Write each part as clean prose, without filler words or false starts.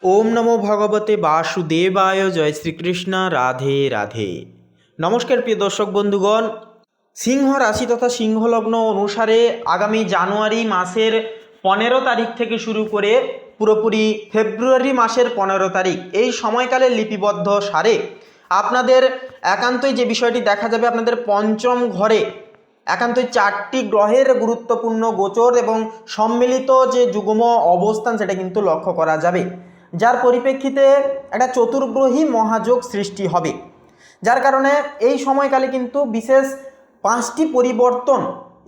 ওম নমো ভগবতে বাসুদেবায়। জয় শ্রীকৃষ্ণ। রাধে রাধে। নমস্কার প্রিয় দর্শক বন্ধুগণ, সিংহ রাশি তথা সিংহ লগ্ন অনুসারে আগামী জানুয়ারি মাসের 15 তারিখ থেকে শুরু করে পুরোপুরি ফেব্রুয়ারি মাসের 15 তারিখ এই সময়কালে লিপিবদ্ধ সারে আপনাদের একান্তই যে বিষয়টি দেখা যাবে, আপনাদের পঞ্চম ঘরে একান্তই 4টি গ্রহের গুরুত্বপূর্ণ গোচর এবং সম্মিলিত যে যুগ্ম অবস্থান সেটা কিন্তু লক্ষ্য করা যাবে, যার পরিপ্রেক্ষিতে একটা চতুর্গ্রহী মহাযোগ সৃষ্টি হবে। যার কারণে এই সময়কালে কিন্তু বিশেষ 5টি পরিবর্তন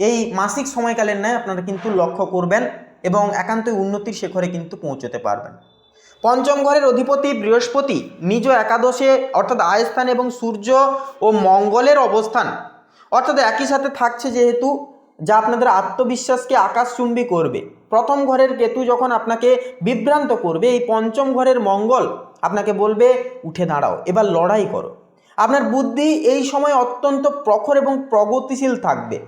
এই মাসিক সময়কালের ন্যায় আপনারা কিন্তু লক্ষ্য করবেন এবং একান্তই উন্নতির শিখরে কিন্তু পৌঁছতে পারবেন। পঞ্চম ঘরের অধিপতি বৃহস্পতি নিজ একাদশে অর্থাৎ আয়স্থান এবং সূর্য ও মঙ্গলের অবস্থান অর্থাৎ একই সাথে থাকছে, যেহেতু যা আপনাদের আত্মবিশ্বাসকে আকাশচুম্বী করবে। প্রথম ঘরের কেতু যখন আপনাকে বিভ্রান্ত করবে, এই পঞ্চম ঘরের মঙ্গল আপনাকে বলবে উঠে দাঁড়াও, এবার লড়াই করো। আপনার বুদ্ধি এই সময় অত্যন্ত প্রখর এবং প্রগতিশীল থাকবে।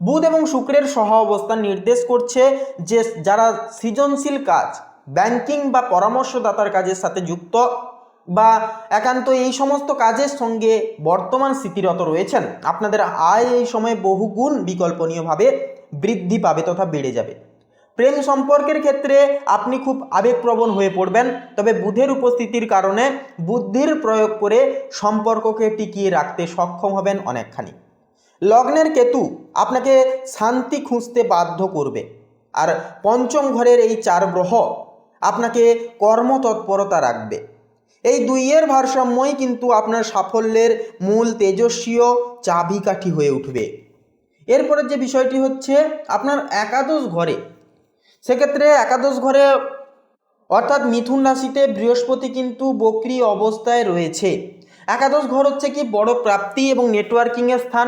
বুধ এবং শুক্রের সহ অবস্থান নির্দেশ করছে যে যারা সৃজনশীল কাজ, ব্যাংকিং বা পরামর্শদাতার কাজের সাথে যুক্ত বা একান্ত এই সমস্ত কাজের সঙ্গে বর্তমান স্থিতিরত রয়েছেন, আপনাদের আয় এই সময় বহুগুণ বিকল্পনীয়ভাবে বৃদ্ধি পাবে তথা বেড়ে যাবে। প্রেম সম্পর্কের ক্ষেত্রে আপনি খুব আবেগপ্রবণ হয়ে পড়বেন, তবে বুধের উপস্থিতির কারণে বুদ্ধির প্রয়োগ করে সম্পর্ককে টিকিয়ে রাখতে সক্ষম হবেন অনেকখানি। লগ্নের কেতু আপনাকে শান্তি খুঁজতে বাধ্য করবে, আর পঞ্চম ঘরের এই 4 গ্রহ আপনাকে কর্মতৎপরতা রাখবে। এই দুইয়ের ভারসাম্যই কিন্তু আপনার সাফল্যের মূল তেজস্বীয় চাবিকাঠি হয়ে উঠবে। এরপরে যে বিষয়টি হচ্ছে আপনার একাদশ ঘরে, সেক্ষেত্রে একাদশ ঘরে অর্থাৎ মিথুন রাশিতে বৃহস্পতি কিন্তু বক্রী অবস্থায় রয়েছে। একাদশ ঘর হচ্ছে কি বড় প্রাপ্তি এবং নেটওয়ার্কিংয়ের স্থান।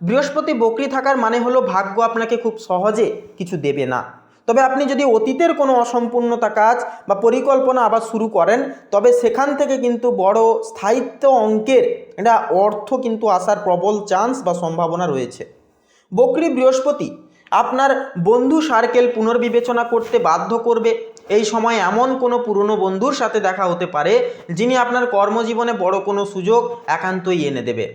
বৃহস্পতি বক্রী থাকার মানে হলো ভাগ্য আপনাকে খুব সহজে কিছু দেবে না, তবে আপনি যদি অতীতের কোনো অসম্পূর্ণতা কাজ বা পরিকল্পনা আবার শুরু করেন, তবে সেখান থেকে কিন্তু বড় স্থায়িত্ব অঙ্কের একটা অর্থ কিন্তু আসার প্রবল চান্স বা সম্ভাবনা রয়েছে। বক্রী বৃহস্পতি আপনার বন্ধু সার্কেল পুনর্বিবেচনা করতে বাধ্য করবে। এই সময় এমন কোনো পুরনো বন্ধুর সাথে দেখা হতে পারে যিনি আপনার কর্মজীবনে বড় কোনো সুযোগ একান্তই এনে দেবে।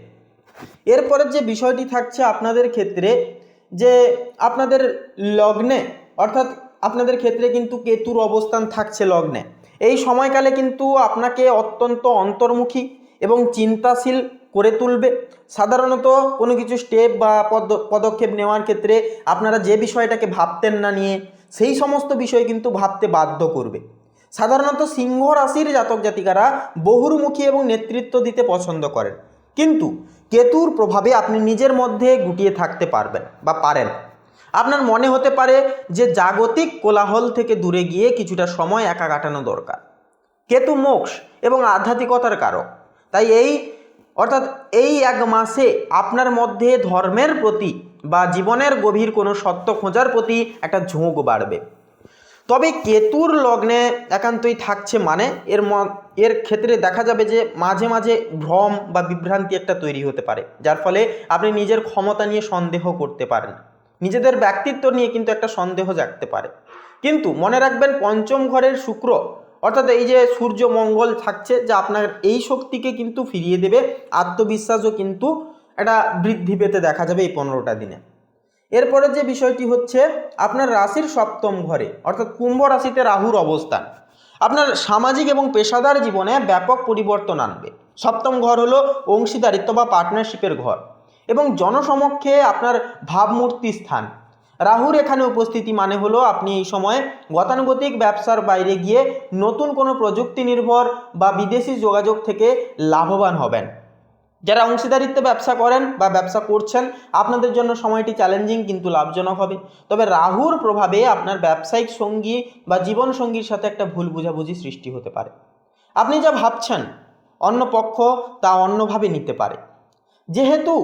এরপরের যে বিষয়টি থাকছে আপনাদের ক্ষেত্রে, যে আপনাদের লগ্নে অর্থাৎ আপনাদের ক্ষেত্রে কিন্তু কেতুর অবস্থান থাকছে লগ্নে। এই সময়কালে কিন্তু আপনাকে অত্যন্ত অন্তর্মুখী এবং চিন্তাশীল করে তুলবে। সাধারণত কোনো কিছু স্টেপ বা পদক্ষেপ নেওয়ার ক্ষেত্রে আপনারা যে বিষয়টাকে ভাবতেন না নিয়ে সেই সমস্ত বিষয় কিন্তু ভাবতে বাধ্য করবে। সাধারণত সিংহ রাশির জাতক জাতিকারা বহুমুখী এবং নেতৃত্ব দিতে পছন্দ করেন, কিন্তু কেতুর প্রভাবে আপনি নিজের মধ্যে গুটিয়ে থাকতে পারবেন বা পারেন। আপনার মনে হতে পারে যে জাগতিক কোলাহল থেকে দূরে গিয়ে কিছুটা সময় একা কাটানো দরকার। কেতু মোক্ষ এবং আধ্যাত্মিকতার কারক, তাই এই 1 মাসে আপনার মধ্যে ধর্মের প্রতি বা জীবনের গভীর কোনো সত্য খোঁজার প্রতি একটা ঝোঁক বাড়বে। তবে কেতুর লগ্নে একান্তই থাকছে মানে এর ক্ষেত্রে দেখা যাবে যে মাঝে মাঝে ভ্রম বা বিভ্রান্তি একটা তৈরি হতে পারে, যার ফলে আপনি নিজের ক্ষমতা নিয়ে সন্দেহ করতে পারেন, নিজেদের ব্যক্তিত্ব নিয়ে কিন্তু একটা সন্দেহ জাগতে পারে। কিন্তু মনে রাখবেন, পঞ্চম ঘরের শুক্র অর্থাৎ এই যে সূর্য মঙ্গল থাকছে, যা আপনার এই শক্তিকে কিন্তু ফিরিয়ে দেবে। আত্মবিশ্বাসও কিন্তু একটা বৃদ্ধি পেতে দেখা যাবে এই 15টা দিনে। এরপরে যে বিষয়টি হচ্ছে আপনার রাশির 7ম ঘরে অর্থাৎ কুম্ভ রাশিতে রাহুর অবস্থান আপনার সামাজিক এবং পেশাদার জীবনে ব্যাপক পরিবর্তন আনবে। 7ম ঘর হলো অংশীদারিত্ব বা পার্টনারশিপের ঘর এবং জনসমক্ষে আপনার ভাবমূর্তি স্থান। রাহুর এখানে উপস্থিতি মানে হলো আপনি এই সময় গতানুগতিক ব্যবসার বাইরে গিয়ে নতুন কোনো প্রযুক্তি নির্ভর বা বিদেশি যোগাযোগ থেকে লাভবান হবেন। যারা অংশীদারিত্বে ব্যবসা করেন বা ব্যবসা করছেন, আপনাদের জন্য সময়টি চ্যালেঞ্জিং কিন্তু লাভজনক হবে। তবে রাহুর প্রভাবে আপনার ব্যবসায়িক সঙ্গী বা জীবন সঙ্গীর সাথে একটা ভুল বোঝাবুঝি সৃষ্টি হতে পারে। আপনি যা ভাবছেন অন্য পক্ষ তা অন্যভাবে নিতে পারে। যেহেতু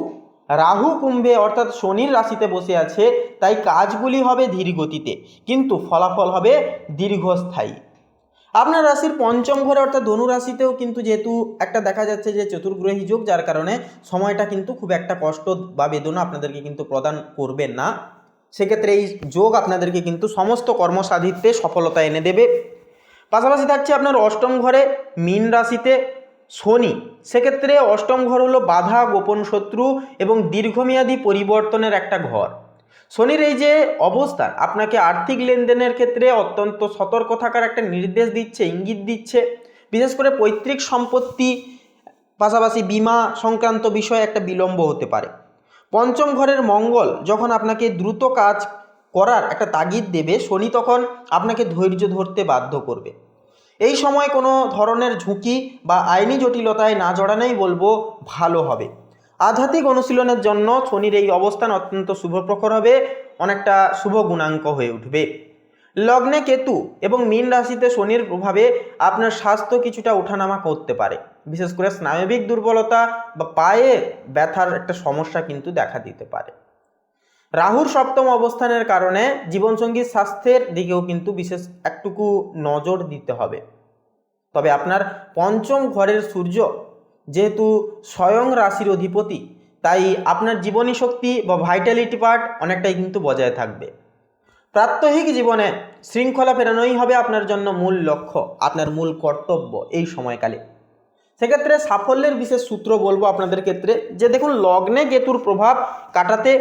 রাহু কুম্ভে অর্থাৎ শনির রাশিতে বসে আছে, তাই কাজগুলি হবে ধীর গতিতে, কিন্তু ফলাফল হবে দীর্ঘস্থায়ী। আপনার রাশির 5ম ঘরে অর্থাৎ ধনু রাশিতেও কিন্তু যেহেতু একটা দেখা যাচ্ছে যে চতুর্গ্রহী যোগ, যার কারণে সময়টা কিন্তু খুব একটা কষ্ট বা বেদনা আপনাদেরকে কিন্তু প্রদান করবে না। সেক্ষেত্রে এই যোগ আপনাদেরকে কিন্তু সমস্ত কর্মসাধিত্বে সফলতা এনে দেবে। পাশাপাশি থাকছে আপনার অষ্টম ঘরে মীন রাশিতে শনি। সেক্ষেত্রে অষ্টম ঘর হলো বাধা, গোপন শত্রু এবং দীর্ঘমেয়াদী পরিবর্তনের একটা ঘর। শনির এই যে অবস্থান আপনাকে আর্থিক লেনদেনের ক্ষেত্রে অত্যন্ত সতর্ক থাকার একটা নির্দেশ দিচ্ছে, ইঙ্গিত দিচ্ছে। বিশেষ করে পৈতৃক সম্পত্তি, পাশাপাশি বিমা সংক্রান্ত বিষয়ে একটা বিলম্ব হতে পারে। পঞ্চম ঘরের মঙ্গল যখন আপনাকে দ্রুত কাজ করার একটা তাগিদ দেবে, শনি তখন আপনাকে ধৈর্য ধরতে বাধ্য করবে। এই সময় কোনো ধরনের ঝুঁকি বা আইনি জটিলতায় না জড়ানোই বলবো ভালো হবে। আধ্যাত্মিক অনুশীলনের জন্য শনির এই অবস্থান অত্যন্ত শুভপ্রখর হবে, অনেকটা শুভ গুণাঙ্ক হয়ে উঠবে। লগ্নে কেতু এবং মীন রাশিতে শনির প্রভাবে আপনার স্বাস্থ্য কিছুটা ওঠানামা করতে পারে। বিশেষ করে স্নায়বিক দুর্বলতা বা পায়ে ব্যথার একটা সমস্যা কিন্তু দেখা দিতে পারে। রাহুর সপ্তম অবস্থানের কারণে জীবনসঙ্গীর স্বাস্থ্যের দিকেও কিন্তু বিশেষ একটুকু নজর দিতে হবে। তবে আপনার পঞ্চম ঘরের সূর্য যেহেতু স্বয়ং রাশির অধিপতি, তাই আপনার জীবনী শক্তি বা ভাইটালিটি পার্ট অনেকটাই কিন্তু বজায় থাকবে। প্রাত্যহিক জীবনে শৃঙ্খলা ফেরানোই হবে আপনার জন্য মূল লক্ষ্য, আপনার মূল কর্তব্য এই সময়কালে। সেক্ষেত্রে সাফল্যের বিশেষ সূত্র বলবো আপনাদের ক্ষেত্রে যে দেখুন, লগ্নে কেতুর প্রভাব কাটাতে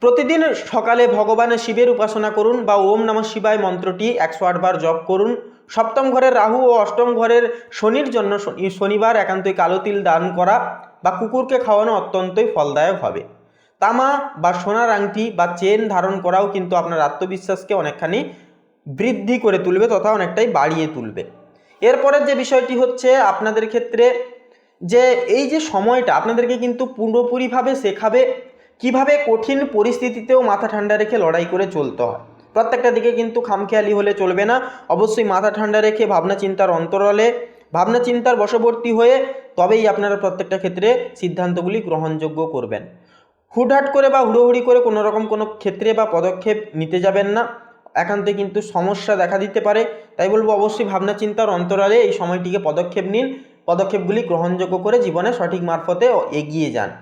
প্রতিদিন সকালে ভগবানের শিবের উপাসনা করুন বা ওম নমঃ শিবায় মন্ত্রটি 108 বার জপ করুন। সপ্তম ঘরের রাহু ও অষ্টম ঘরের শনির জন্য শনিবার একান্তই কালো তিল দান করা বা কুকুরকে খাওয়ানো অত্যন্তই ফলদায়ক হবে। তামা বা সোনার আংটি বা চেন ধারণ করাও কিন্তু আপনার আত্মবিশ্বাসকে অনেকখানি বৃদ্ধি করে তুলবে তথা অনেকটাই বাড়িয়ে তুলবে। এরপরের যে বিষয়টি হচ্ছে আপনাদের ক্ষেত্রে যে এই যে সময়টা আপনাদেরকে কিন্তু পুরোপুরিভাবে শেখাবে কিভাবে কঠিন পরিস্থিতিতেও মাথা ঠান্ডা রেখে লড়াই করে চলতে হয়। প্রত্যেকটা দিকে কিন্তু খামখেয়ালি হলে চলবে না, অবশ্যই মাথা ঠান্ডা রেখে ভাবনা চিন্তার অন্তরালে ভাবনা চিন্তার বশবর্তী হয়ে তবেই আপনারা প্রত্যেকটা ক্ষেত্রে সিদ্ধান্তগুলি গ্রহণযোগ্য করবেন। হুটহাট করে বা হুড়োহুড়ি করে কোনো রকম কোনো ক্ষেত্রে বা পদক্ষেপ নিতে যাবেন না, একান্তে কিন্তু সমস্যা দেখা দিতে পারে। তাই বলবো অবশ্যই ভাবনা চিন্তার অন্তরালে এই সময়টিকে পদক্ষেপ নিন, পদক্ষেপগুলি গ্রহণযোগ্য করে জীবনে সঠিক মারফতে এগিয়ে যান।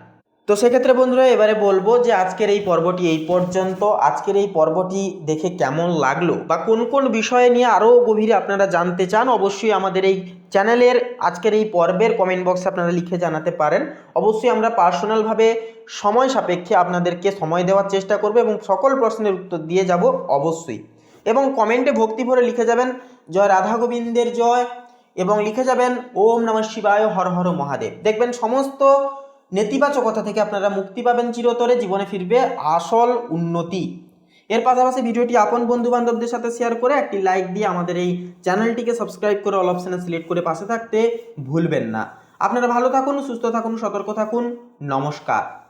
তো সেক্ষেত্রে বন্ধুরা এবারে বলবো যে আজকের এই পর্বটি এই পর্যন্ত। আজকের এই পর্বটি দেখে কেমন লাগলো বা কোন কোন বিষয়ে নিয়ে আরও গভীরে আপনারা জানতে চান, অবশ্যই আমাদের এই চ্যানেলের আজকের এই পর্বের কমেন্ট বক্সে আপনারা লিখে জানাতে পারেন। অবশ্যই আমরা পার্সোনালভাবে সময় সাপেক্ষে আপনাদেরকে সময় দেওয়ার চেষ্টা করব এবং সকল প্রশ্নের উত্তর দিয়ে যাব অবশ্যই। এবং কমেন্টে ভক্তি ভরে লিখে যাবেন জয় রাধা গোবিন্দের জয় এবং লিখে যাবেন ওম নমঃ শিবায় হর হর মহাদেব। দেখবেন সমস্ত নেতিবাচকতা থেকে আপনারা মুক্তি পাবেন, চিরতরে জীবনে ফিরবে আসল উন্নতি। এর পাশাপাশি ভিডিওটি আপন বন্ধু বান্ধবদের সাথে শেয়ার করে একটি লাইক দিয়ে আমাদের এই চ্যানেলটিকে সাবস্ক্রাইব করে অল অপশানে সিলেক্ট করে পাশে থাকতে ভুলবেন না। আপনারা ভালো থাকুন, সুস্থ থাকুন, সতর্ক থাকুন। নমস্কার।